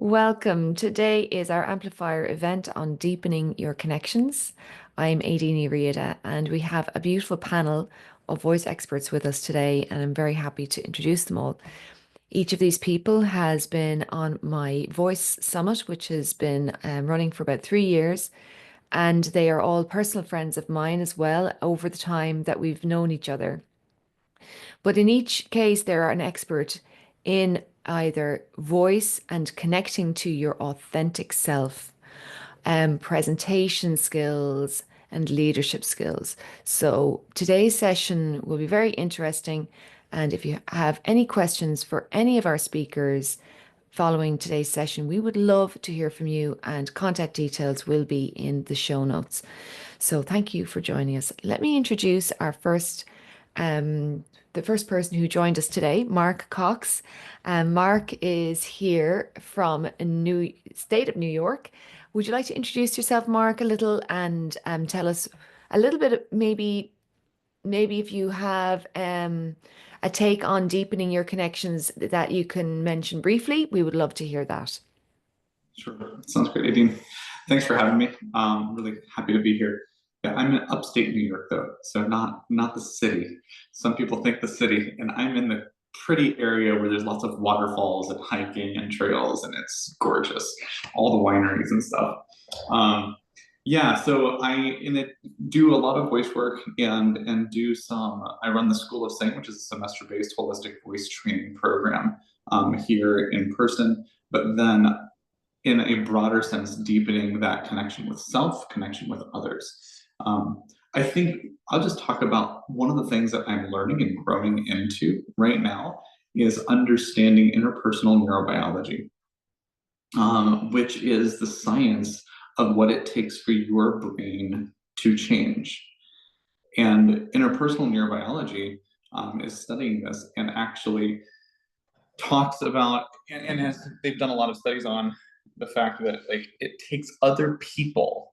Welcome. Today is our Amplifier event on deepening your connections. I'm Aideen Riada, and we have a beautiful panel of voice experts with us today, and I'm very happy to introduce them all. Each of these people has been on my Voice Summit, which has been running for about 3 years, and they are all personal friends of mine as well over the time that we've known each other. But in each case, they're an expert in either voice and connecting to your authentic self, presentation skills, and leadership skills. So today's session will be very interesting. And if you have any questions for any of our speakers following today's session, we would love to hear from you, and contact details will be in the show notes. So thank you for joining us. Let me introduce our um, the first person who joined us today, Mark Cox. Mark is here from New state of New York. Would you like to introduce yourself, Mark, a little, and tell us a little bit, maybe if you have a take on deepening your connections that you can mention briefly, we would love to hear that. Sure. Sounds great, Aideen. Thanks for having me. Really happy to be here. Yeah, I'm in upstate New York though, so not the city. Some people think the city, and I'm in the pretty area where there's lots of waterfalls and hiking and trails, and it's gorgeous. All the wineries and stuff. Um, yeah, so I in it do a lot of voice work and do some. I run the School of Sing, which is a semester-based holistic voice training program here in person. But then in a broader sense, deepening that connection with self, connection with others. I think I'll just talk about one of the things that I'm learning and growing into right now is understanding interpersonal neurobiology, which is the science of what it takes for your brain to change. And interpersonal neurobiology is studying this and actually talks about, and has, they've done a lot of studies on the fact that like it takes other people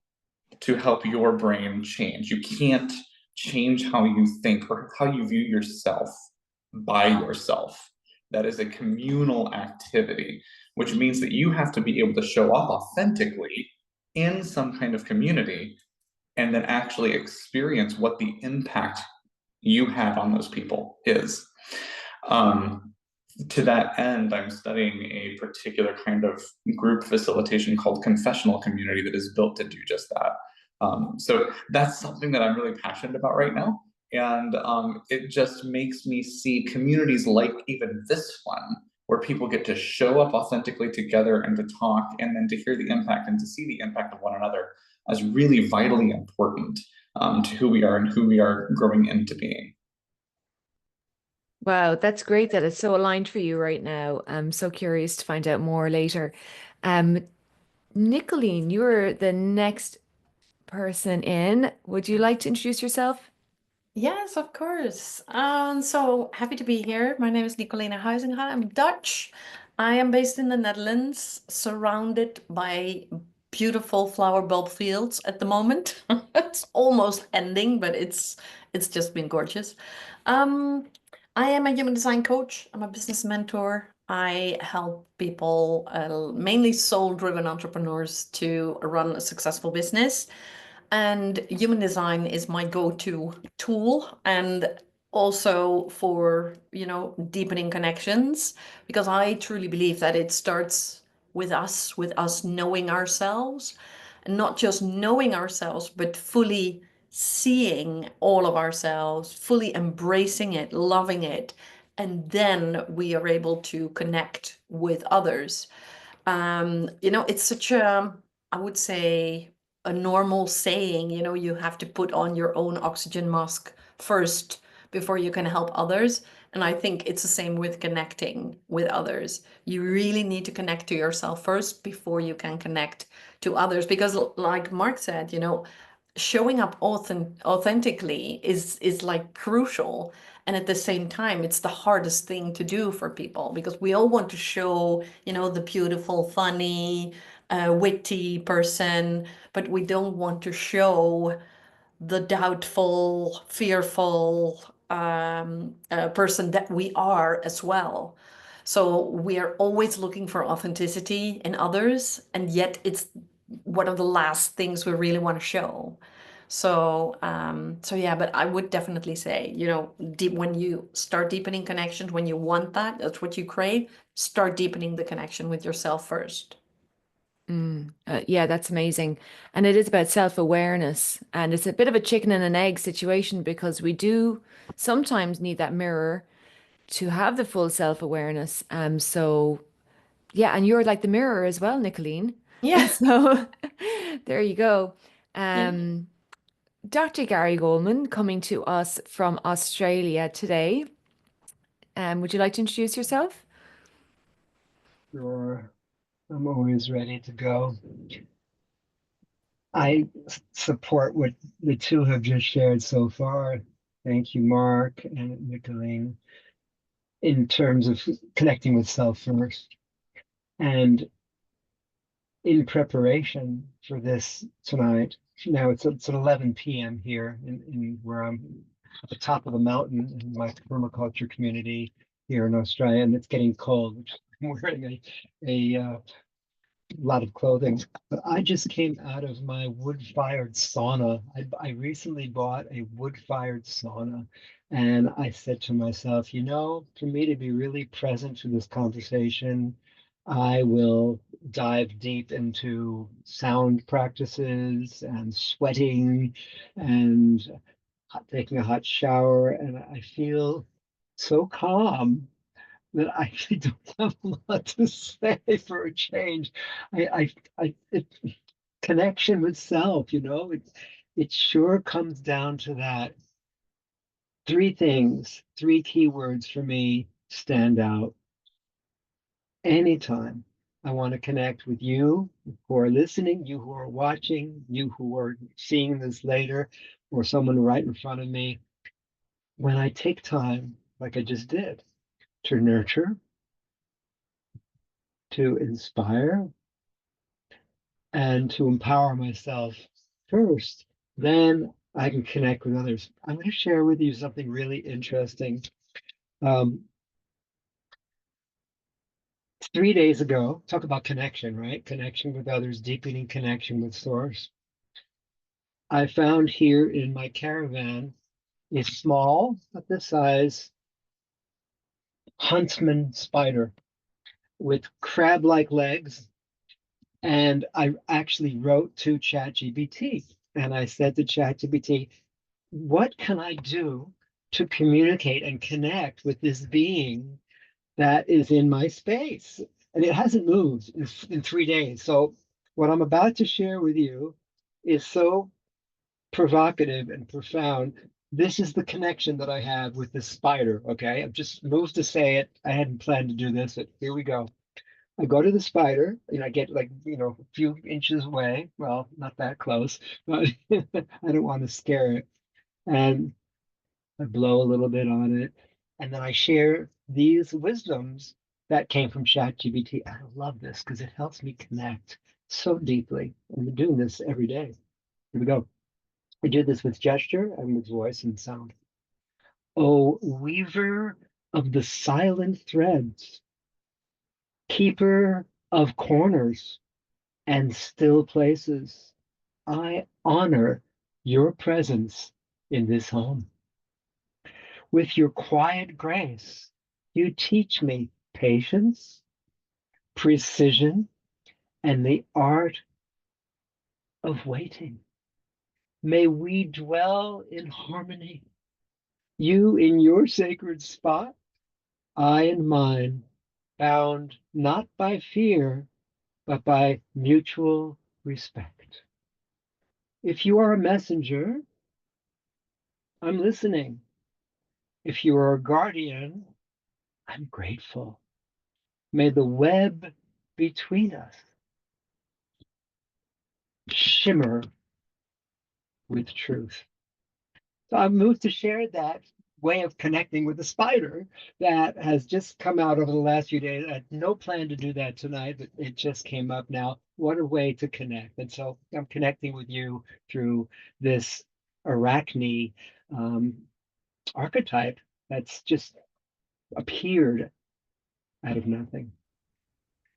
to help your brain change. You can't change how you think or how you view yourself by yourself. That is a communal activity, which means that you have to be able to show up authentically in some kind of community and then actually experience what the impact you have on those people is. To that end, I'm studying a particular kind of group facilitation called confessional community that is built to do just that. So that's something that I'm really passionate about right now. And it just makes me see communities like even this one, where people get to show up authentically together and to talk and then to hear the impact and to see the impact of one another as really vitally important to who we are and who we are growing into being. Wow, that's great that it's so aligned for you right now. I'm so curious to find out more later. Um, Nicoline, you're the next person in. Would you like to introduce yourself? Yes, of course. So happy to be here. My name is Nicoline Huizinga. I'm Dutch. I am based in the Netherlands, surrounded by beautiful flower bulb fields at the moment. It's almost ending, but it's just been gorgeous. Um, I am a human design coach. I'm a business mentor. I help people, mainly soul-driven entrepreneurs, to run a successful business. And human design is my go-to tool, and also for, deepening connections, because I truly believe that it starts with us knowing ourselves, and not just knowing ourselves, but fully seeing all of ourselves, fully embracing it, loving it, and then we are able to connect with others. It's such a, I would say, a normal saying, you have to put on your own oxygen mask first before you can help others. And I think it's the same with connecting with others. You really need to connect to yourself first before you can connect to others. Because like Mark said, showing up authentically is like crucial. And at the same time, it's the hardest thing to do for people, because we all want to show, the beautiful, funny, witty person, but we don't want to show the doubtful, fearful person that we are as well. So we are always looking for authenticity in others, and yet it's one of the last things we really want to show. So, so yeah, but I would definitely say, when you start deepening connections, when you want that, that's what you crave, start deepening the connection with yourself first. Yeah, that's amazing. And it is about self-awareness. And it's a bit of a chicken and an egg situation because we do sometimes need that mirror to have the full self-awareness. So yeah, and you're like the mirror as well, Nicoline. Yeah. So there you go. Yeah. Dr. Gary Wohlman coming to us from Australia today. Would you like to introduce yourself? Sure, I'm always ready to go. I support what the two have just shared so far. Thank you, Mark and Nicoline, in terms of connecting with self first. And in preparation for this tonight, now it's at 11 p.m. here in where I'm at the top of the mountain in my permaculture community here in Australia, and it's getting cold, which I'm wearing a lot of clothing, but I just came out of my wood-fired sauna. I recently bought a wood-fired sauna, and I said to myself, for me to be really present to this conversation, I will dive deep into sound practices and sweating and taking a hot shower, and I feel so calm that I actually don't have a lot to say for a change. It, connection with self, it sure comes down to that. Three things, three keywords for me stand out. Anytime I want to connect with you who are listening, you who are watching, you who are seeing this later, or someone right in front of me, when I take time, like I just did, to nurture, to inspire, and to empower myself first, then I can connect with others. I'm going to share with you something really interesting. Um, 3 days ago, talk about connection, right? Connection with others, deepening connection with source. I found here in my caravan a small, but this size, huntsman spider with crab-like legs. And I actually wrote to ChatGPT, and I said to ChatGPT, what can I do to communicate and connect with this being that is in my space? And it hasn't moved in 3 days. So what I'm about to share with you is so provocative and profound. This is the connection that I have with this spider. Okay. I'm just moved to say it. I hadn't planned to do this, but here we go. I go to the spider, I get like, a few inches away. Well, not that close, but I don't want to scare it. And I blow a little bit on it, and then I share these wisdoms that came from ChatGPT. I love this because it helps me connect so deeply. And I'm doing this every day. Here we go. I do this with gesture and with voice and sound. Oh, weaver of the silent threads, keeper of corners and still places, I honor your presence in this home. With your quiet grace, you teach me patience, precision, and the art of waiting. May we dwell in harmony, you in your sacred spot, I in mine, bound not by fear, but by mutual respect. If you are a messenger, I'm listening. If you are a guardian, I'm grateful. May the web between us shimmer with truth. So I'm moved to share that way of connecting with the spider that has just come out over the last few days. I had no plan to do that tonight, but it just came up now. What a way to connect. And so I'm connecting with you through this arachne archetype that's just appeared out of nothing.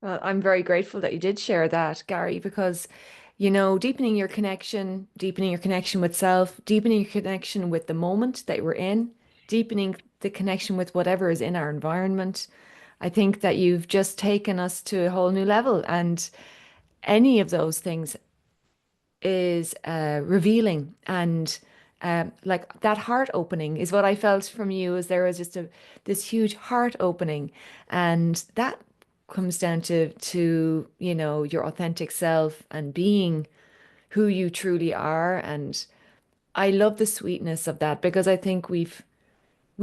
Well, I'm very grateful that you did share that, Gary, because, you know, deepening your connection with self, deepening your connection with the moment that we're in, deepening the connection with whatever is in our environment. I think that you've just taken us to a whole new level, and any of those things is revealing and like that heart opening is what I felt from you. Is there was just this huge heart opening, and that comes down to you know, your authentic self and being who you truly are. And I love the sweetness of that, because I think we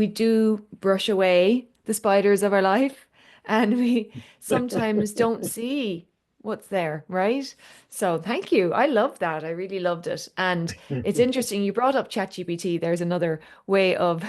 do brush away the spiders of our life, and we sometimes don't see what's there, right? So thank you. I love that. I really loved it. And it's interesting. You brought up ChatGPT. There's another way of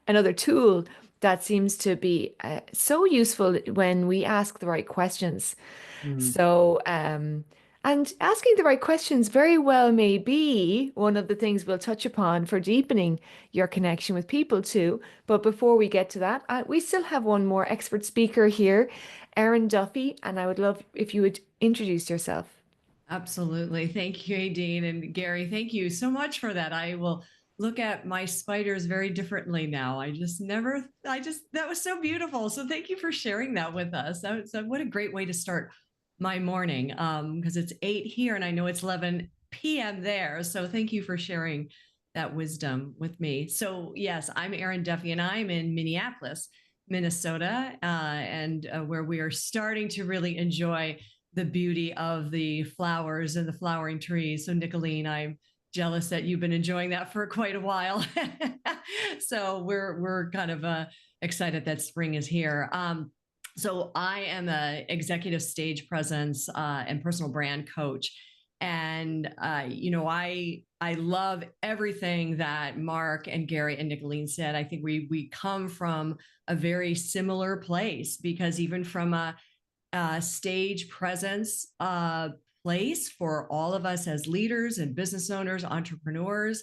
another tool that seems to be so useful when we ask the right questions. Mm. So, and asking the right questions very well may be one of the things we'll touch upon for deepening your connection with people too. But before we get to that, we still have one more expert speaker here, Erin Duffy, and I would love if you would introduce yourself. Absolutely. Thank you, Aideen, and Gary. Thank you so much for that. I will look at my spiders very differently now. That was so beautiful. So thank you for sharing that with us. What a great way to start my morning, because it's 8 here and I know it's 11 p.m. there. So thank you for sharing that wisdom with me. So yes, I'm Erin Duffy and I'm in Minneapolis, Minnesota, and where we are starting to really enjoy the beauty of the flowers and the flowering trees. So Nicoline, I'm jealous that you've been enjoying that for quite a while. So we're kind of excited that spring is here. So I am an executive stage presence and personal brand coach. And you know, I love everything that Mark and Gary and Nicoline said. I think we come from a very similar place, because even from a stage presence place for all of us as leaders and business owners, entrepreneurs,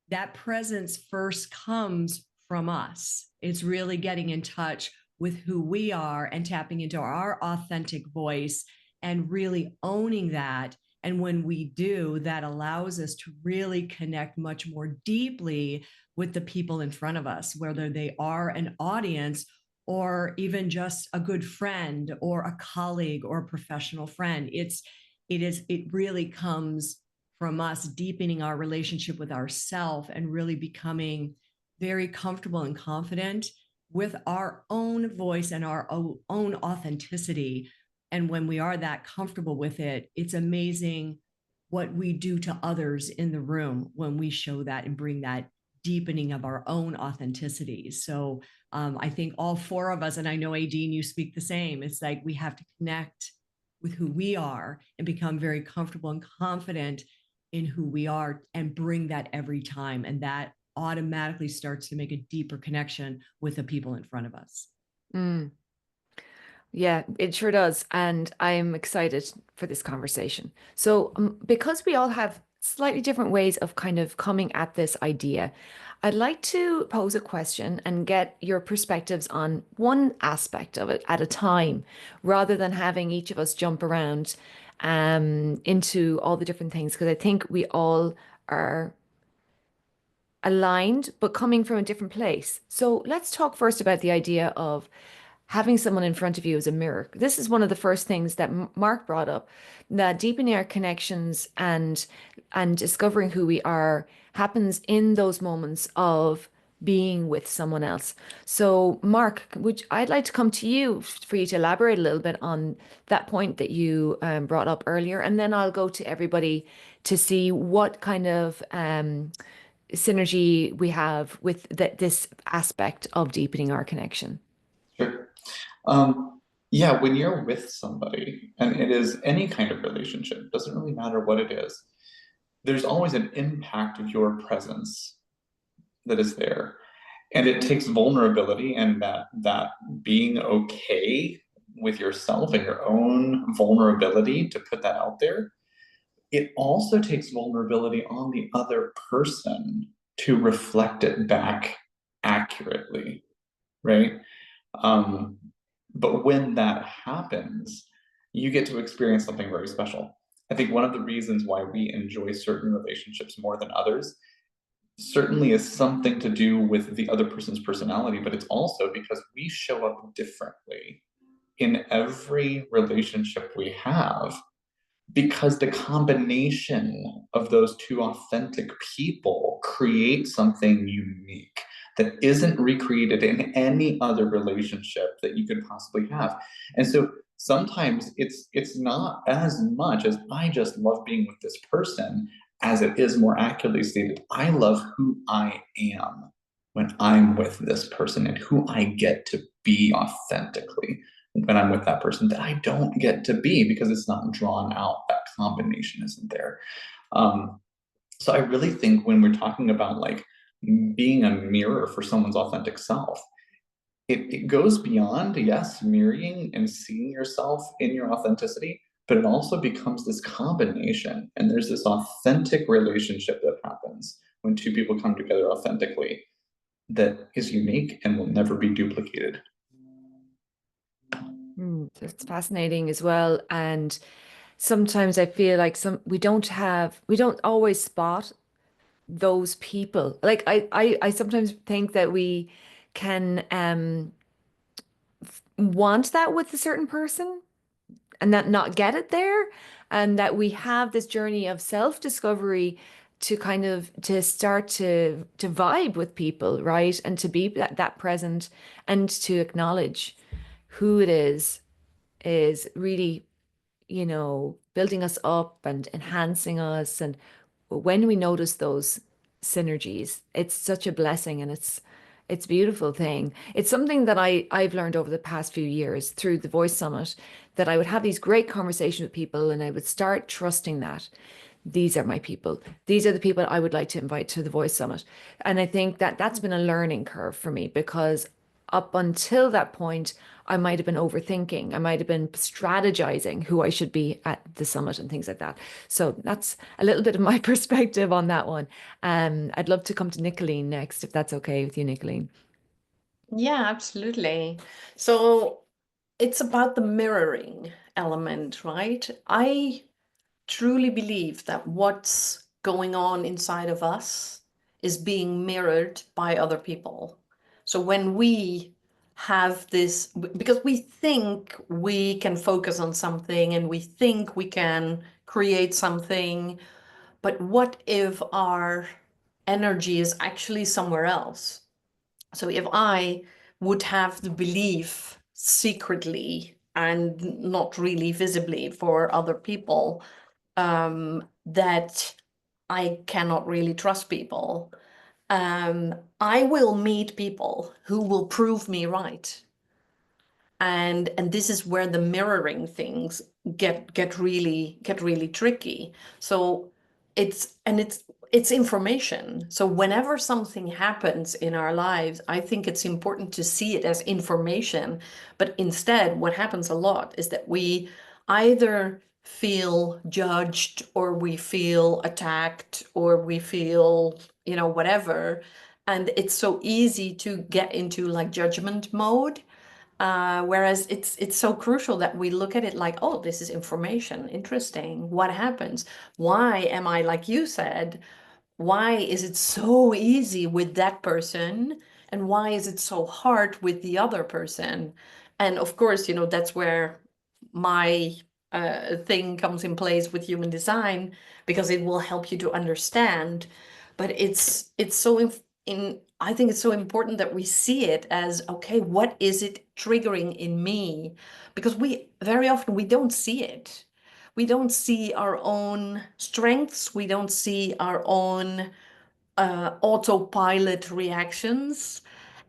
that presence first comes from us. It's really getting in touch with who we are and tapping into our authentic voice and really owning that. And when we do, that allows us to really connect much more deeply with the people in front of us, whether they are an audience or even just a good friend or a colleague or a professional friend. It really comes from us deepening our relationship with ourselves and really becoming very comfortable and confident with our own voice and our own authenticity. And when we are that comfortable with it, it's amazing what we do to others in the room when we show that and bring that deepening of our own authenticity. So I think all four of us, and I know Aideen, you speak the same, it's like we have to connect with who we are and become very comfortable and confident in who we are and bring that every time. And that automatically starts to make a deeper connection with the people in front of us. Mm. Yeah, it sure does. And I'm excited for this conversation. So, because we all have slightly different ways of kind of coming at this idea, I'd like to pose a question and get your perspectives on one aspect of it at a time, rather than having each of us jump around into all the different things, because I think we all are aligned, but coming from a different place. So let's talk first about the idea of having someone in front of you as a mirror. This is one of the first things that Mark brought up, that deepening our connections and discovering who we are happens in those moments of being with someone else. So Mark, I'd like to come to you for you to elaborate a little bit on that point that you brought up earlier, and then I'll go to everybody to see what kind of synergy we have with this aspect of deepening our connection. Sure. Yeah, when you're with somebody, and it is any kind of relationship, doesn't really matter what it is, there's always an impact of your presence that is there. And it takes vulnerability and that being okay with yourself and your own vulnerability to put that out there. It also takes vulnerability on the other person to reflect it back accurately, right? But when that happens, you get to experience something very special. I think one of the reasons why we enjoy certain relationships more than others certainly is something to do with the other person's personality, but it's also because we show up differently in every relationship we have, because the combination of those two authentic people create something unique that isn't recreated in any other relationship that you could possibly have. And so sometimes it's not as much as I just love being with this person as it is more accurately stated, I love who I am when I'm with this person and who I get to be authentically when I'm with that person that I don't get to be because it's not drawn out. That combination isn't there. So I really think when we're talking about like being a mirror for someone's authentic self, it goes beyond, yes, mirroring and seeing yourself in your authenticity, but it also becomes this combination. And there's this authentic relationship that happens when two people come together authentically that is unique and will never be duplicated. It's fascinating as well. And sometimes I feel like we don't always spot those people. Like I sometimes think that we can want that with a certain person and that not get it there, and that we have this journey of self-discovery to kind of to start to vibe with people, right? And to be that present and to acknowledge who it is really, building us up and enhancing us. And when we notice those synergies, it's such a blessing, and it's a beautiful thing. It's something that I've learned over the past few years through the Voice Summit, that I would have these great conversations with people and I would start trusting that these are my people. These are the people I would like to invite to the Voice Summit. And I think that that's been a learning curve for me, because up until that point, I might have been overthinking. I might have been strategizing who I should be at the summit and things like that. So that's a little bit of my perspective on that one. I'd love to come to Nicoline next, if that's okay with you, Nicoline. Yeah, absolutely. So it's about the mirroring element, right? I truly believe that what's going on inside of us is being mirrored by other people. So when we have this, because we think we can focus on something and we think we can create something, but what if our energy is actually somewhere else? So if I would have the belief secretly and not really visibly for other people, that I cannot really trust people, I will meet people who will prove me right. And this is where the mirroring things get really tricky. So it's information. So whenever something happens in our lives, I think it's important to see it as information. But instead, what happens a lot is that we either feel judged, or we feel attacked, or we feel, whatever. And it's so easy to get into like judgment mode. Whereas it's so crucial that we look at it like, oh, this is information. Interesting. What happens? Why am I, like you said, why is it so easy with that person? And why is it so hard with the other person? And of course, that's where my thing comes in place with human design, because it will help you to understand. But it's so I think it's so important that we see it as, okay, what is it triggering in me? Because we very often we don't see it. We don't see our own strengths. We don't see our own autopilot reactions.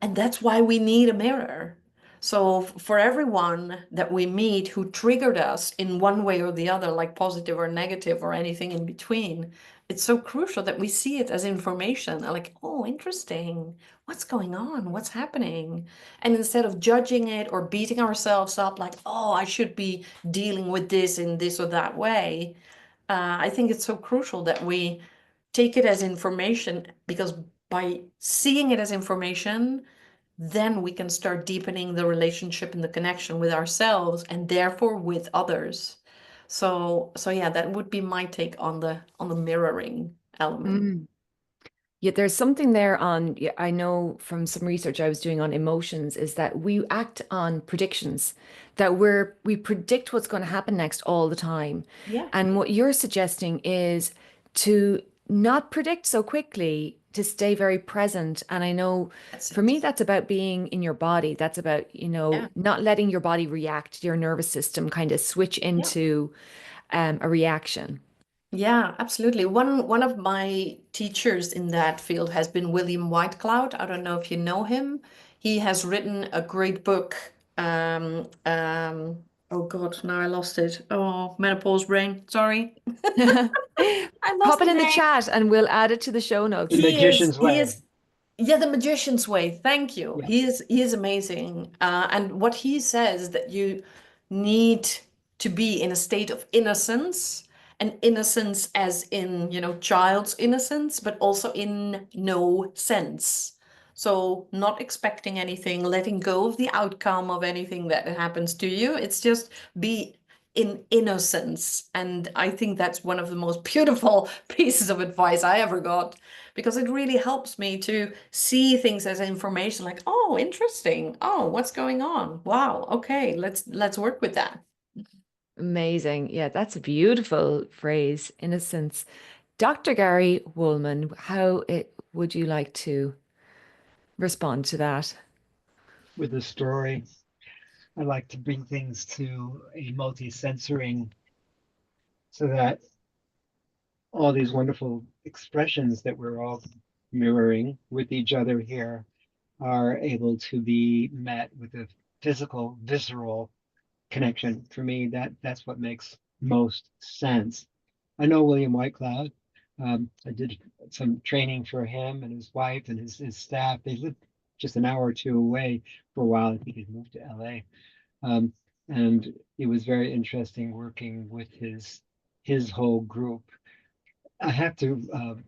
And that's why we need a mirror. So for everyone that we meet who triggered us in one way or the other, like positive or negative or anything in between, it's so crucial that we see it as information. Like, oh, interesting. What's going on? What's happening? And instead of judging it or beating ourselves up like, oh, I should be dealing with this in this or that way, I think it's so crucial that we take it as information, because by seeing it as information, then we can start deepening the relationship and the connection with ourselves and therefore with others. So yeah, that would be my take on the mirroring element. Mm. Yeah, there's something there on, yeah, I know from some research I was doing on emotions, is that we act on predictions, that we predict what's going to happen next all the time. Yeah, And what you're suggesting is to not predict so quickly, to stay very present. And I know that's for it. me, that's about being in your body. That's about, Yeah, not letting your body react, your nervous system kind of switch yeah. into a reaction. Yeah, absolutely. One of my teachers in that field has been William Whitecloud. I don't know if you know him. He has written a great book. Oh God, now I lost it. Oh, menopause brain. Sorry. I lost Pop it the in the name. chat and we'll add it to the show The notes. Magician's He Way. is, yeah, the magician's way. Thank you. Yeah. He is amazing. And what he says that you need to be in a state of innocence, and innocence as in, child's innocence, but also in no sense. So not expecting anything, letting go of the outcome of anything that happens to you. It's just be in innocence. And I think that's one of the most beautiful pieces of advice I ever got, because it really helps me to see things as information, like, oh, interesting. Oh, what's going on? Wow. Okay, let's work with that. Amazing. Yeah, that's a beautiful phrase, innocence. Dr. Gary Wohlman, would you like to respond to that? With a story, I like to bring things to a multi-sensoring so that all these wonderful expressions that we're all mirroring with each other here are able to be met with a physical, visceral connection. For me, that's what makes most sense. I know William Whitecloud. I did some training for him and his wife and his staff. They lived just an hour or two away for a while. I think he moved to LA. Um, and it was very interesting working with his whole group. I have to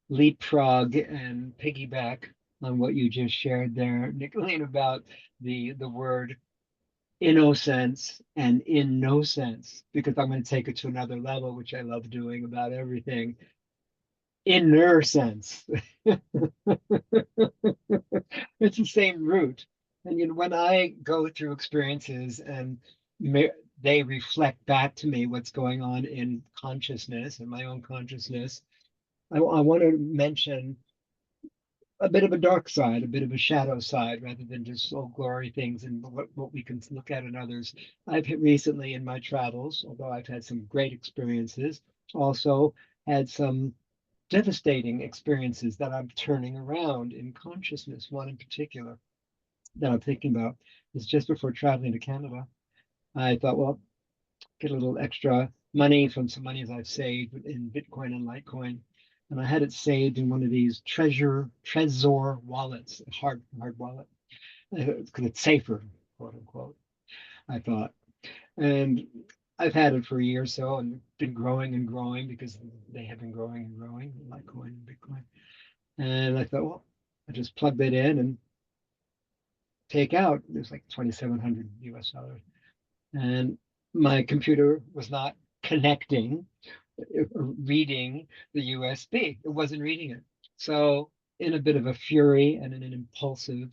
leapfrog and piggyback on what you just shared there, Nicoline, about the word innocence and in no sense, because I'm going to take it to another level, which I love doing about everything. Inner sense. It's the same root. And when I go through experiences and they reflect back to me what's going on in consciousness and my own consciousness, I want to mention a bit of a dark side, a bit of a shadow side, rather than just all glory things and what we can look at in others. I've hit recently in my travels, although I've had some great experiences, also had some devastating experiences that I'm turning around in consciousness. One in particular that I'm thinking about is just before traveling to Canada. I thought, well, get a little extra money from some monies I've saved in Bitcoin and Litecoin. And I had it saved in one of these trezor wallets, a hard wallet, because it's safer, quote unquote, I thought. And I've had it for a year or so and been growing and growing because they have been growing and growing, Litecoin and Bitcoin. And I thought, well, I just plug that in and take out. There's like 2,700 US dollars. And my computer was not connecting, reading the USB. It wasn't reading it. So, in a bit of a fury and in an impulsive,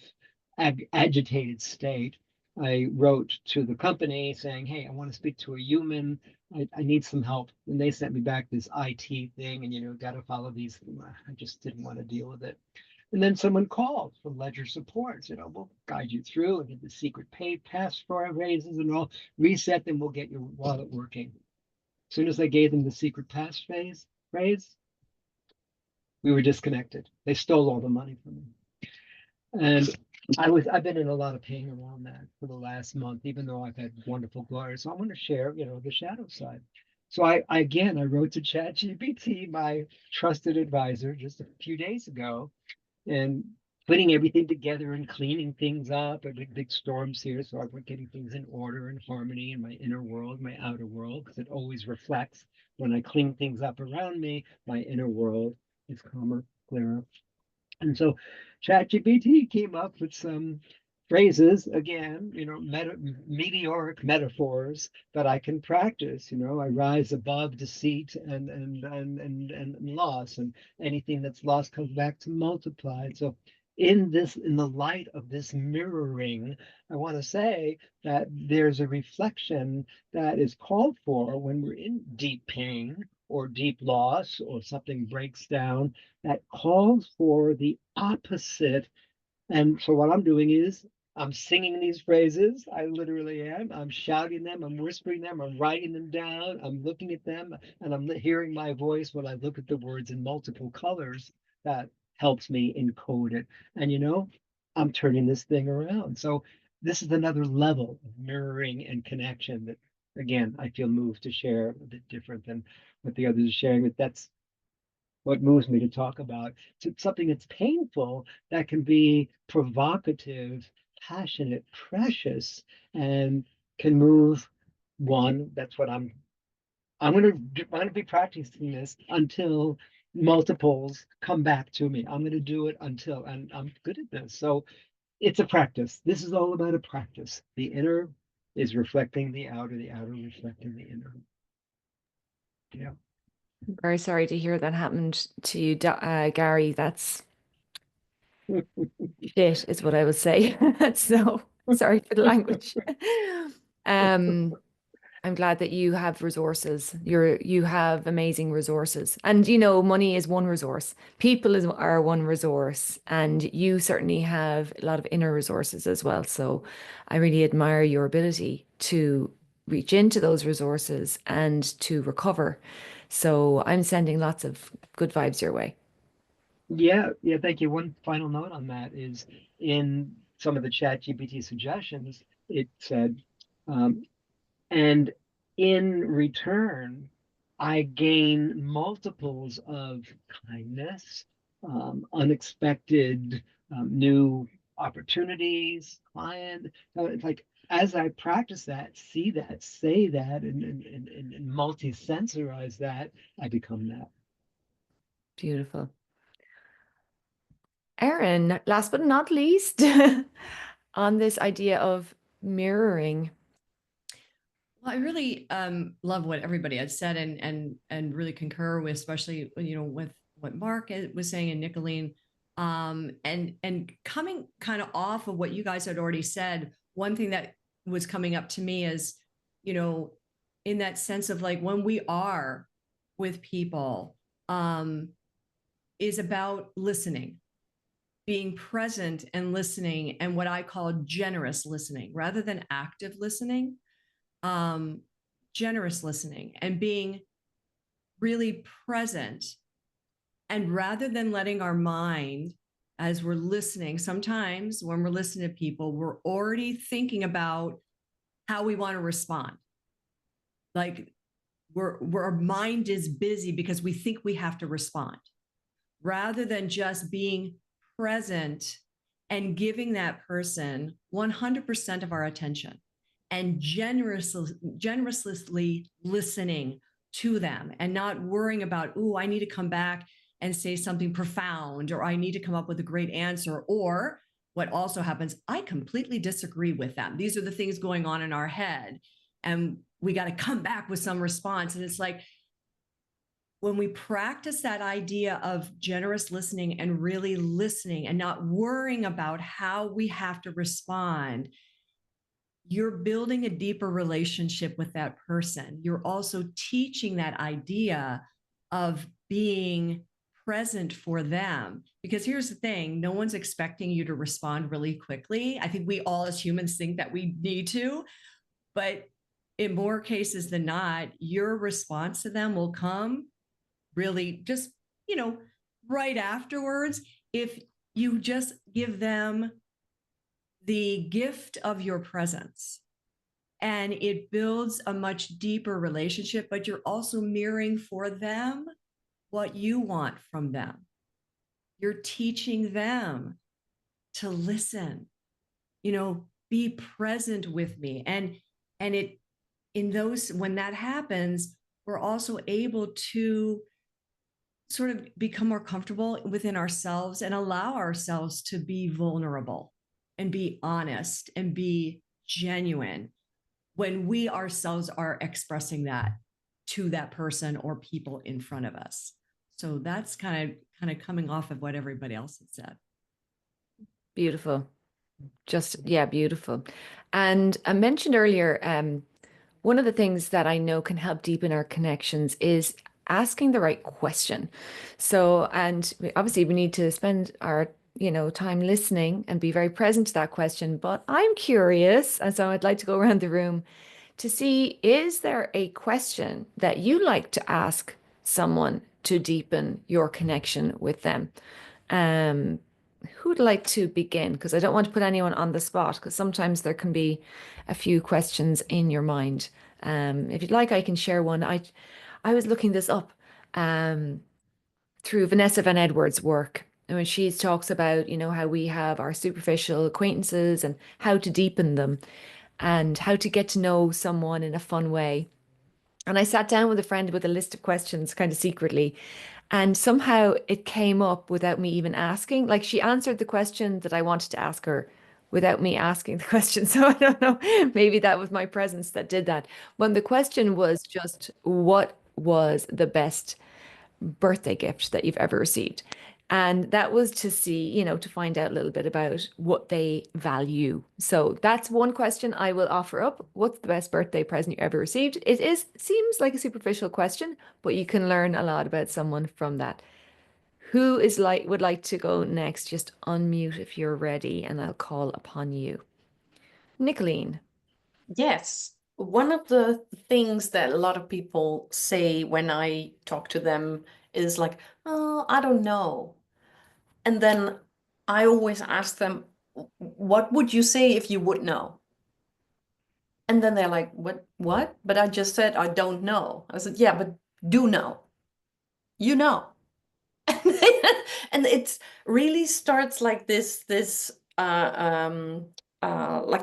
agitated state, I wrote to the company saying, hey, I want to speak to a human. I need some help. And they sent me back this IT thing, and got to follow these. I just didn't want to deal with it. And then someone called from Ledger Support, said, oh, we'll guide you through and get the secret pay password phrases and all, reset them, we'll get your wallet working. As soon as I gave them the secret phrase, we were disconnected. They stole all the money from me. And I've been in a lot of pain around that for the last month, even though I've had wonderful glory. So I want to share, the shadow side. So I wrote to ChatGPT, my trusted advisor, just a few days ago, and putting everything together and cleaning things up. A big storms here, so I'm getting things in order and harmony in my inner world, my outer world, because it always reflects when I clean things up around me. My inner world is calmer, clearer. And so ChatGPT came up with some phrases, again, meteoric metaphors that I can practice. I rise above deceit and loss, and anything that's lost comes back to multiply. So in the light of this mirroring, I want to say that there's a reflection that is called for when we're in deep pain or deep loss, or something breaks down, that calls for the opposite. And so what I'm doing is I'm singing these phrases. I literally am. I'm shouting them. I'm whispering them. I'm writing them down. I'm looking at them, and I'm hearing my voice when I look at the words in multiple colors. That helps me encode it. And I'm turning this thing around. So this is another level of mirroring and connection that, again, I feel moved to share, a bit different than what the others are sharing. But that's what moves me to talk about. It's something that's painful that can be provocative, passionate, precious, and can move one. That's what I'm gonna be practicing this until multiples come back to me. I'm gonna do it until, and I'm good at this. So it's a practice. This is all about a practice. The inner is reflecting the outer reflecting the inner. Yeah. Very sorry to hear that happened to you, Gary. That's shit, is what I would say. So sorry for the language. I'm glad that you have resources. You have amazing resources, and money is one resource. People are one resource, and you certainly have a lot of inner resources as well. So I really admire your ability to reach into those resources and to recover. So I'm sending lots of good vibes your way. Yeah, thank you. One final note on that is, in some of the ChatGPT suggestions, it said, um, and in return, I gain multiples of kindness, unexpected new opportunities, client. It's like, as I practice that, see that, say that, and multi-sensorize that, I become that. Beautiful. Erin, last but not least, on this idea of mirroring. Well, I really love what everybody had said, and really concur with, especially with what Mark was saying and Nicoline, and coming kind of off of what you guys had already said. One thing that was coming up to me is, in that sense of like when we are with people, is about listening, being present and listening, and what I call generous listening rather than active listening. Generous listening and being really present. And rather than letting our mind, as we're listening, sometimes when we're listening to people, we're already thinking about how we want to respond. Like our mind is busy because we think we have to respond, rather than just being present and giving that person 100% of our attention and generously listening to them, and not worrying about, I need to come back and say something profound, or I need to come up with a great answer, or what also happens, I completely disagree with them. These are the things going on in our head, and we got to come back with some response. And it's like, when we practice that idea of generous listening and really listening and not worrying about how we have to respond, you're building a deeper relationship with that person. You're also teaching that idea of being present for them. Because here's the thing, no one's expecting you to respond really quickly. I think we all as humans think that we need to, but in more cases than not, your response to them will come really just, right afterwards, if you just give them the gift of your presence. And it builds a much deeper relationship, but you're also mirroring for them what you want from them. You're teaching them to listen, be present with me. And when that happens, we're also able to sort of become more comfortable within ourselves and allow ourselves to be vulnerable and be honest and be genuine when we ourselves are expressing that to that person or people in front of us. So that's kind of coming off of what everybody else has said. Beautiful. Just, yeah, beautiful. And I mentioned earlier, one of the things that I know can help deepen our connections is asking the right question. So, and obviously we need to spend our, time listening and be very present to that question. But I'm curious, and so I'd like to go around the room to see, is there a question that you like to ask someone to deepen your connection with them? Who'd like to begin? Because I don't want to put anyone on the spot, because sometimes there can be a few questions in your mind. If you'd like, I can share one. I was looking this up through Vanessa Van Edwards' work. And when she talks about, how we have our superficial acquaintances and how to deepen them and how to get to know someone in a fun way. And I sat down with a friend with a list of questions kind of secretly. And somehow it came up without me even asking. Like she answered the question that I wanted to ask her without me asking the question. So I don't know, maybe that was my presence that did that. When the question was just, what was the best birthday gift that you've ever received? And that was to see, to find out a little bit about what they value. So that's one question I will offer up. What's the best birthday present you ever received? Seems like a superficial question, but you can learn a lot about someone from that. Who would like to go next? Just unmute if you're ready, and I'll call upon you. Nicoline. Yes. One of the things that a lot of people say when I talk to them is like, oh, I don't know. And then I always ask them, what would you say if you would know? And then they're like, what? But I just said, I don't know. I said, yeah, but do know. You know. And it really starts like this like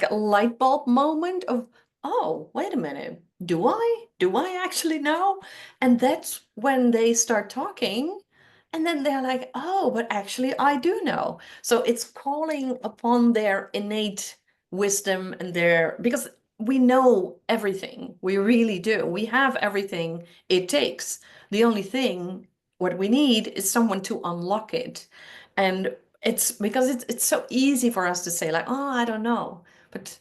a light bulb moment of, oh, wait a minute, do I actually know? And that's when they start talking, and then they're like, oh, but actually I do know. So it's calling upon their innate wisdom and because we know everything, we really do, we have everything it takes. The only thing what we need is someone to unlock it. And it's because it's so easy for us to say like, oh, I don't know. But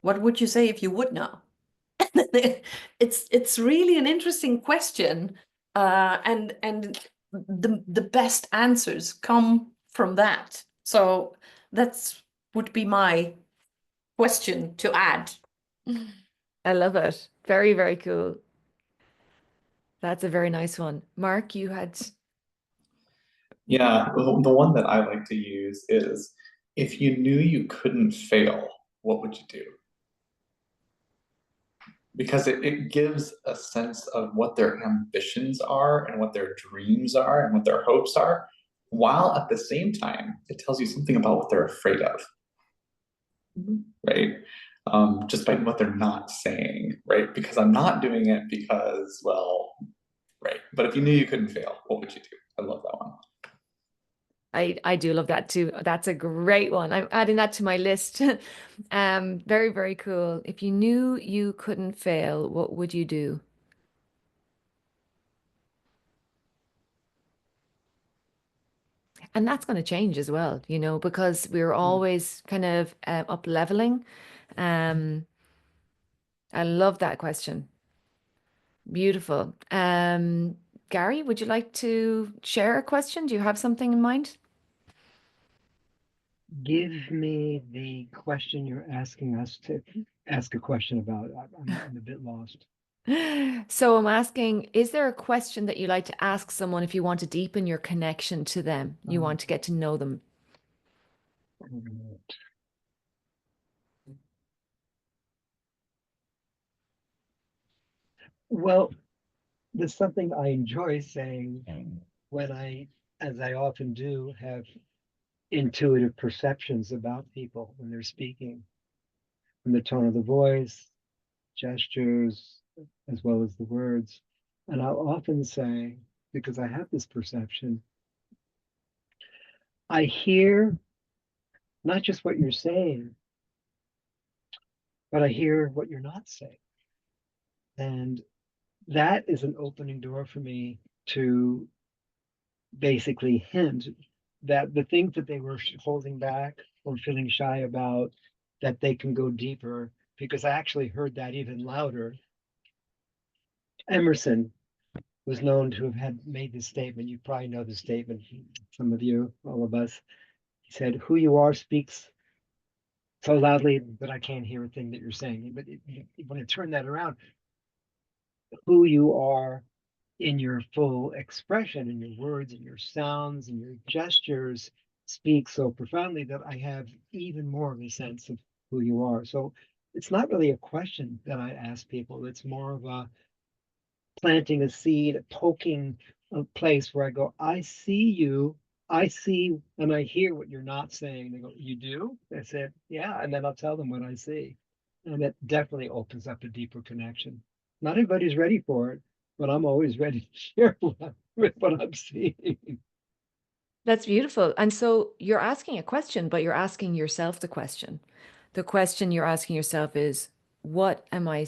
what would you say if you would know? It's really an interesting question. And the best answers come from that. So that's would be my question to add. I love it. Very, very cool. That's a very nice one. Mark, you had... Yeah, the one that I like to use is, if you knew you couldn't fail, what would you do? Because it gives a sense of what their ambitions are and what their dreams are and what their hopes are, while at the same time, it tells you something about what they're afraid of, right? Just by what they're not saying, right? Because I'm not doing it because, well, right. But if you knew you couldn't fail, what would you do? I love that one. I do love that too. That's a great one. I'm adding that to my list. Very, very cool. If you knew you couldn't fail, what would you do? And that's going to change as well, because we're always kind of up leveling. I love that question. Beautiful. Gary, would you like to share a question? Do you have something in mind? Give me the question you're asking us to ask a question about. I'm a bit lost. So I'm asking, is there a question that you like to ask someone if you want to deepen your connection to them? You want to get to know them? Well, there's something I enjoy saying when as I often do, have intuitive perceptions about people when they're speaking, from the tone of the voice, gestures, as well as the words. And I'll often say, because I have this perception. I hear not just what you're saying, but I hear what you're not saying. And that is an opening door for me to basically hint that the things that they were holding back or feeling shy about, that they can go deeper, because I actually heard that even louder. Emerson was known to have had made this statement. You probably know the statement, some of you, all of us. He said, "Who you are speaks so loudly that I can't hear a thing that you're saying." But when I turn that around, who you are in your full expression, in your words, and your sounds, and your gestures speak so profoundly that I have even more of a sense of who you are. So it's not really a question that I ask people. It's more of a planting a seed, poking a place where I go, I see you, I see, and I hear what you're not saying. They go, you do? I said, yeah. And then I'll tell them what I see. And that definitely opens up a deeper connection. Not everybody's ready for it, but I'm always ready to share what I'm seeing. That's beautiful. And so you're asking a question, but you're asking yourself the question. The question you're asking yourself is, what am I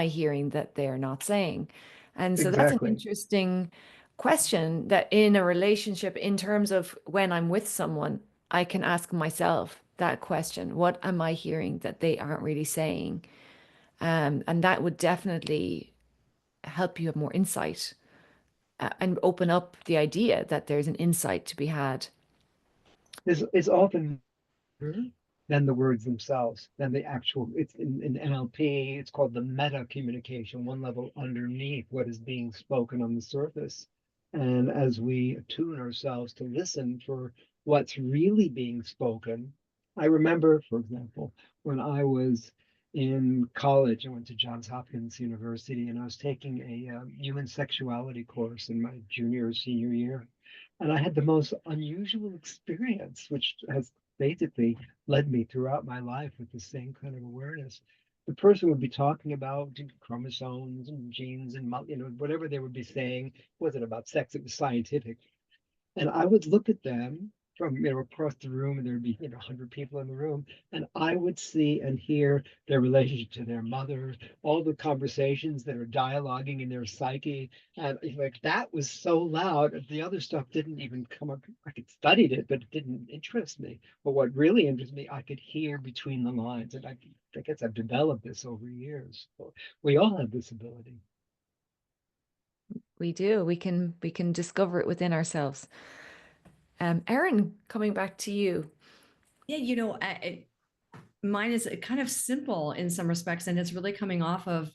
hearing that they're not saying? And so that's an Exactly. interesting question that in a relationship, in terms of when I'm with someone, I can ask myself that question. What am I hearing that they aren't really saying? And that would definitely help you have more insight and open up the idea that there's an insight to be had. It's often than the words themselves, than the actual, it's in NLP, it's called the meta communication, one level underneath what is being spoken on the surface. And as we attune ourselves to listen for what's really being spoken, I remember, for example, when I was in college, I went to Johns Hopkins University and I was taking a human sexuality course in my junior or senior year. And I had the most unusual experience, which has basically led me throughout my life with the same kind of awareness. The person would be talking about chromosomes and genes and whatever they would be saying. It wasn't about sex, it was scientific. And I would look at them from across the room, and there'd be 100 people in the room, and I would see and hear their relationship to their mother, all the conversations that are dialoguing in their psyche, and like that was so loud. The other stuff didn't even come up. I could studied it, but it didn't interest me. But what really interested me, I could hear between the lines, and I guess I've developed this over years. So we all have this ability. We do. We can discover it within ourselves. Erin, coming back to you. Yeah, mine is kind of simple in some respects, and it's really coming off of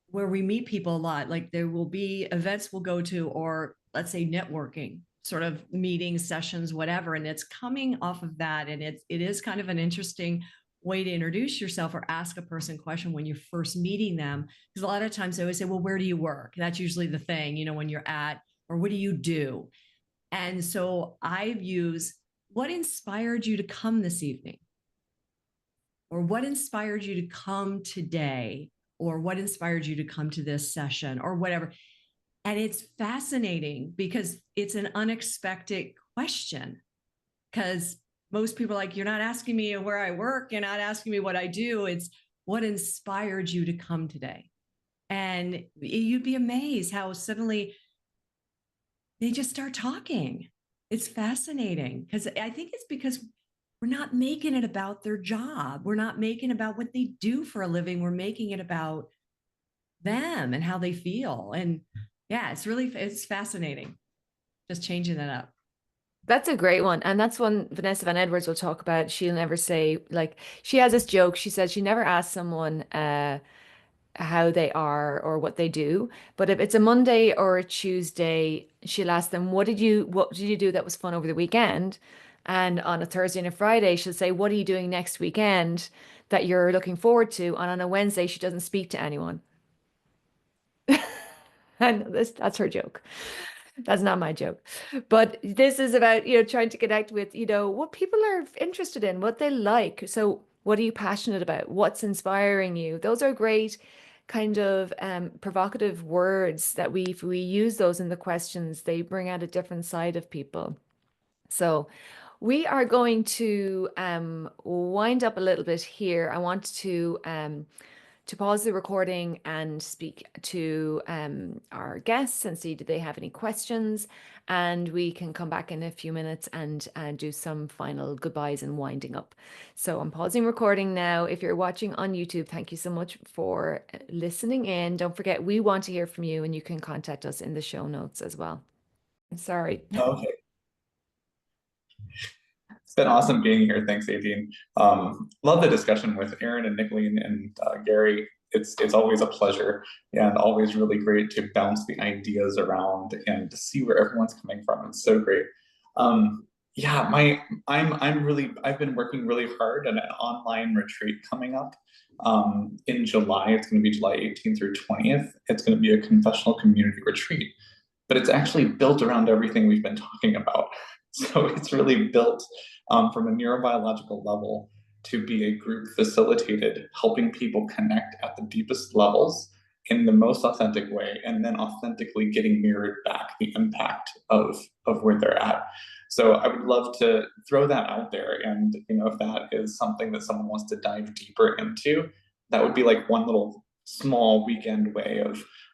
where we meet people a lot. Like there will be events we'll go to, or let's say networking sort of meetings, sessions, whatever, and it's coming off of that. And it is kind of an interesting way to introduce yourself or ask a person a question when you're first meeting them, because a lot of times they always say, well, where do you work? That's usually the thing, when you're at, or what do you do? And so I've used, what inspired you to come this evening? Or what inspired you to come today? Or what inspired you to come to this session or whatever? And it's fascinating because it's an unexpected question, because most people are like, you're not asking me where I work. You're not asking me what I do. It's what inspired you to come today? And you'd be amazed how suddenly they just start talking. It's fascinating because I think it's because we're not making it about their job. We're not making it about what they do for a living. We're making it about them and how they feel. And yeah, it's fascinating. Just changing that up. That's a great one. And that's one Vanessa Van Edwards will talk about. She'll never say, like, she has this joke. She says she never asks someone how they are or what they do. But if it's a Monday or a Tuesday, she'll ask them, what did you do that was fun over the weekend? And on a Thursday and a Friday, she'll say, what are you doing next weekend that you're looking forward to? And on a Wednesday, she doesn't speak to anyone. And that's her joke. That's not my joke. But this is about, trying to connect with, what people are interested in, what they like. So what are you passionate about? What's inspiring you? Those are great kind of provocative words that if we use those in the questions, they bring out a different side of people. So we are going to wind up a little bit here. I want to pause the recording and speak to our guests and see do they have any questions, and we can come back in a few minutes and do some final goodbyes and winding up. So I'm pausing recording now. If you're watching on YouTube, thank you so much for listening in. Don't forget, we want to hear from you, and you can contact us in the show notes as well. Sorry. Okay. It's been awesome being here. Thanks, Aideen. Love the discussion with Erin and Nicoline and Gary. It's always a pleasure and always really great to bounce the ideas around and to see where everyone's coming from. It's so great. Yeah, I've been working really hard on an online retreat coming up in July. It's going to be July 18th through 20th. It's going to be a confessional community retreat, but it's actually built around everything we've been talking about. So it's really built from a neurobiological level to be a group facilitated, helping people connect at the deepest levels in the most authentic way, and then authentically getting mirrored back the impact of where they're at. So I would love to throw that out there. And if that is something that someone wants to dive deeper into, that would be like one little small weekend way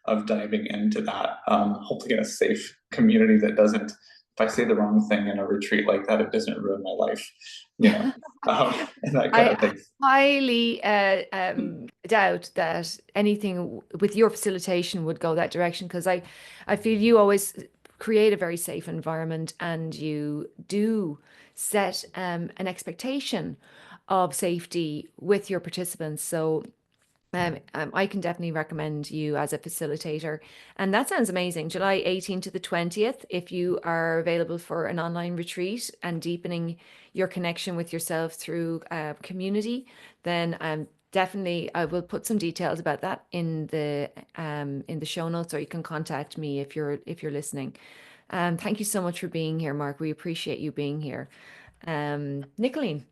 of diving into that, hopefully in a safe community that doesn't, if I say the wrong thing in a retreat like that, it doesn't ruin my life, and that kind of thing. Highly doubt that anything with your facilitation would go that direction, because I feel you always create a very safe environment, and you do set an expectation of safety with your participants. So I can definitely recommend you as a facilitator. And that sounds amazing. July 18th to the 20th, if you are available for an online retreat and deepening your connection with yourself through community, then definitely I will put some details about that in the show notes, or you can contact me if you're listening. Thank you so much for being here, Mark. We appreciate you being here. Nicoline.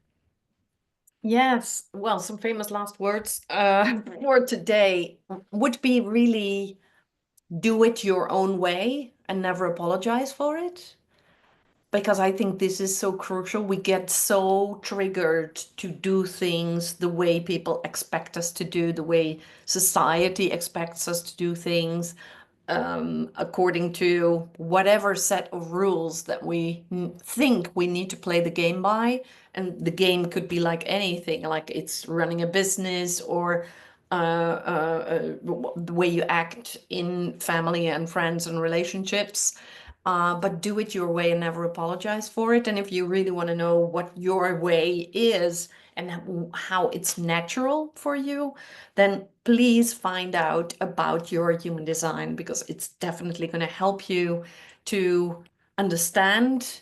Yes, well, some famous last words for today would be really do it your own way and never apologize for it. Because I think this is so crucial. We get so triggered to do things the way people expect us to do, the way society expects us to do things, according to whatever set of rules that we think we need to play the game by. And the game could be like anything, like it's running a business, or the way you act in family and friends and relationships. But do it your way and never apologize for it. And if you really want to know what your way is and how it's natural for you, then please find out about your human design, because it's definitely going to help you to understand,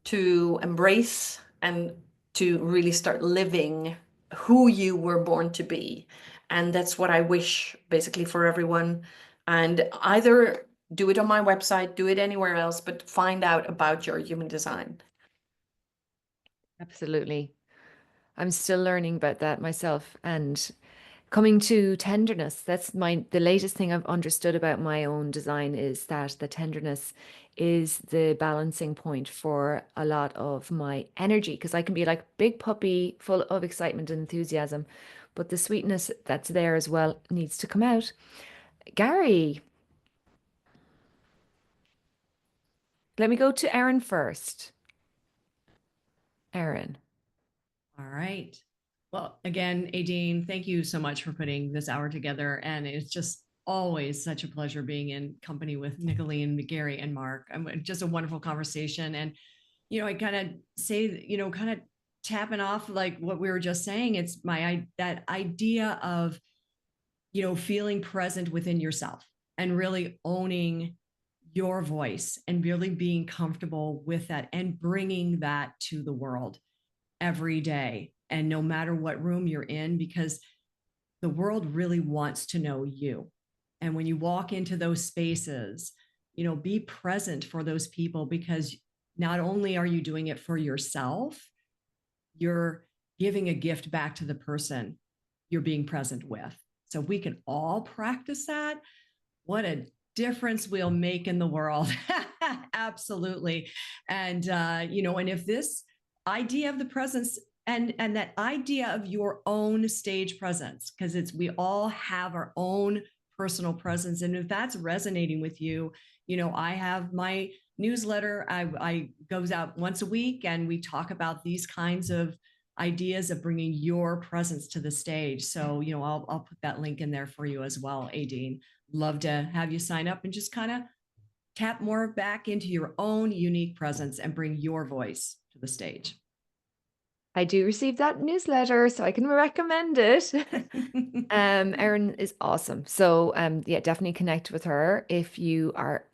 to embrace, and to really start living who you were born to be. And that's what I wish basically for everyone. And either do it on my website, do it anywhere else, but find out about your human design. Absolutely. I'm still learning about that myself. And coming to tenderness, that's the latest thing I've understood about my own design, is that the tenderness is the balancing point for a lot of my energy, because I can be like big puppy, full of excitement and enthusiasm, but the sweetness that's there as well needs to come out. Gary, let me go to Erin first. Erin. All right. Well, again, Aideen, thank you so much for putting this hour together. And it's just always such a pleasure being in company with Nicoline, Gary, and Mark. Just a wonderful conversation. And, I kind of say, kind of tapping off like what we were just saying, it's that idea of, feeling present within yourself and really owning your voice and really being comfortable with that and bringing that to the world every day. And no matter what room you're in, because the world really wants to know you. And when you walk into those spaces, be present for those people, because not only are you doing it for yourself, you're giving a gift back to the person you're being present with. So we can all practice that. What a difference we'll make in the world. Absolutely. And, and if this idea of the presence and that idea of your own stage presence, because we all have our own personal presence. And if that's resonating with you, I have my newsletter. I goes out once a week, and we talk about these kinds of ideas of bringing your presence to the stage. So, I'll put that link in there for you as well, Aideen. Love to have you sign up and just kind of tap more back into your own unique presence and bring your voice to the stage. I do receive that newsletter, so I can recommend it. Erin is awesome. So yeah, definitely connect with her if you are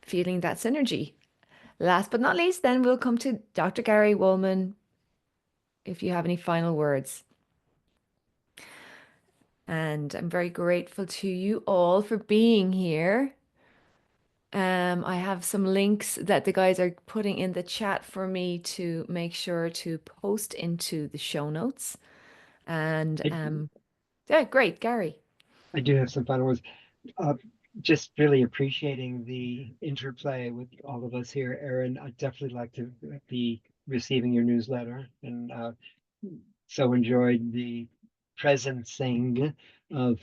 feeling that synergy. Last but not least, then we'll come to Dr. Gary Wohlman, if you have any final words. And I'm very grateful to you all for being here. I have some links that the guys are putting in the chat for me to make sure to post into the show notes. And yeah, great, Gary. I do have some final words. Just really appreciating the interplay with all of us here, Erin. I'd definitely like to be receiving your newsletter, and so enjoyed the presencing of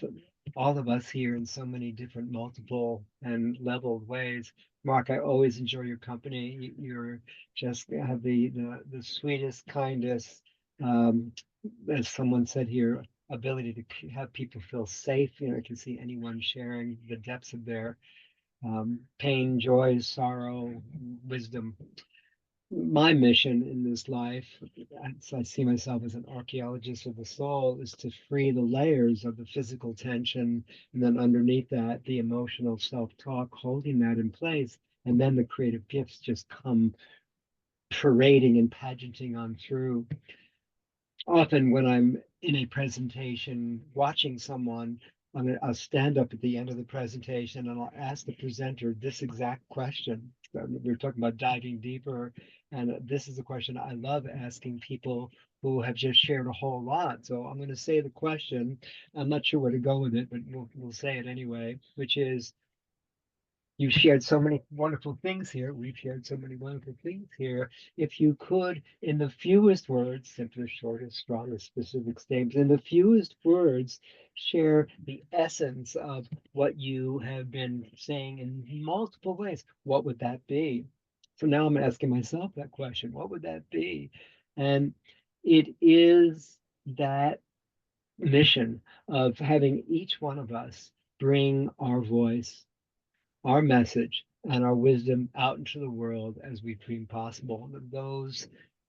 all of us here in so many different multiple and leveled ways. Mark, I always enjoy your company. You're just have the sweetest, kindest, as someone said here, ability to have people feel safe. I can see anyone sharing the depths of their pain, joy, sorrow, wisdom. My mission in this life, I see myself as an archaeologist of the soul, is to free the layers of the physical tension, and then underneath that, the emotional self-talk, holding that in place, and then the creative gifts just come parading and pageanting on through. Often when I'm in a presentation watching someone, I'll stand up at the end of the presentation and I'll ask the presenter this exact question. We were talking about diving deeper, and this is a question I love asking people who have just shared a whole lot. So I'm going to say the question. I'm not sure where to go with it, but we'll say it anyway, which is, you've shared so many wonderful things here. We've shared so many wonderful things here. If you could, in the fewest words, simplest, shortest, strongest, specific statements, in the fewest words, share the essence of what you have been saying in multiple ways, what would that be? So now I'm asking myself that question, what would that be? And it is that mission of having each one of us bring our voice, our message, and our wisdom out into the world as we dream possible.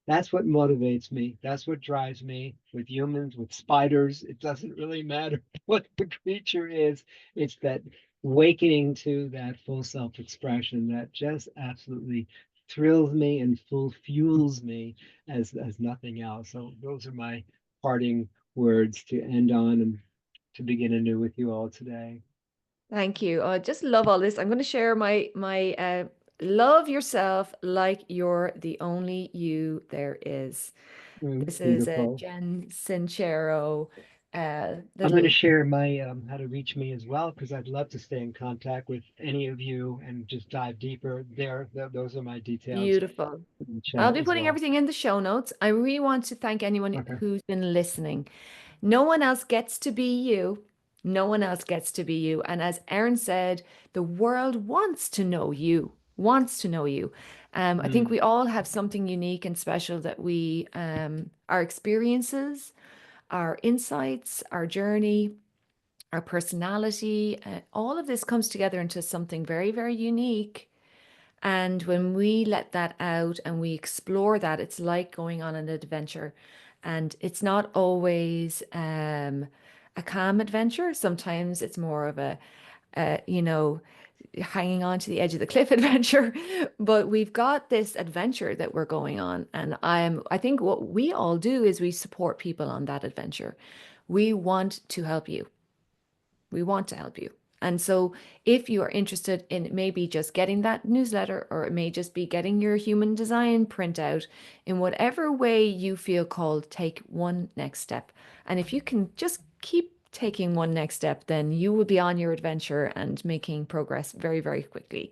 That's what motivates me. That's what drives me with humans, with spiders. It doesn't really matter what the creature is. It's that awakening to that full self-expression that just absolutely thrills me and full fuels me as nothing else. So those are my parting words to end on and to begin anew with you all today. Thank you. I just love all this. I'm going to share my love yourself like you're the only you there is. This is a Beautiful. Jen Sincero. I'm going to share my how to reach me as well, because I'd love to stay in contact with any of you and just dive deeper there. Those are my details. Beautiful. In the chat I'll be as putting well. everything in the show notes. I really want to thank anyone Okay. who's been listening. No one else gets to be you. No one else gets to be you. And as Erin said, the world wants to know you, wants to know you. I think we all have something unique and special that we, our experiences, our insights, our journey, our personality, all of this comes together into something very, very unique. And when we let that out and we explore that, it's like going on an adventure. And it's not always a calm adventure. Sometimes it's more of a hanging on to the edge of the cliff adventure. But we've got this adventure that we're going on. And I think what we all do is we support people on that adventure. We want to help you. We want to help you. And so if you are interested in maybe just getting that newsletter, or it may just be getting your human design printout, in whatever way you feel called, take one next step. And if you can just keep taking one next step, then you will be on your adventure and making progress very, very quickly.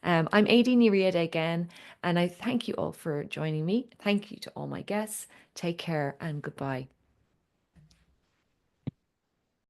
I'm Aideen Riada again, and I thank you all for joining me. Thank you to all my guests. Take care and goodbye.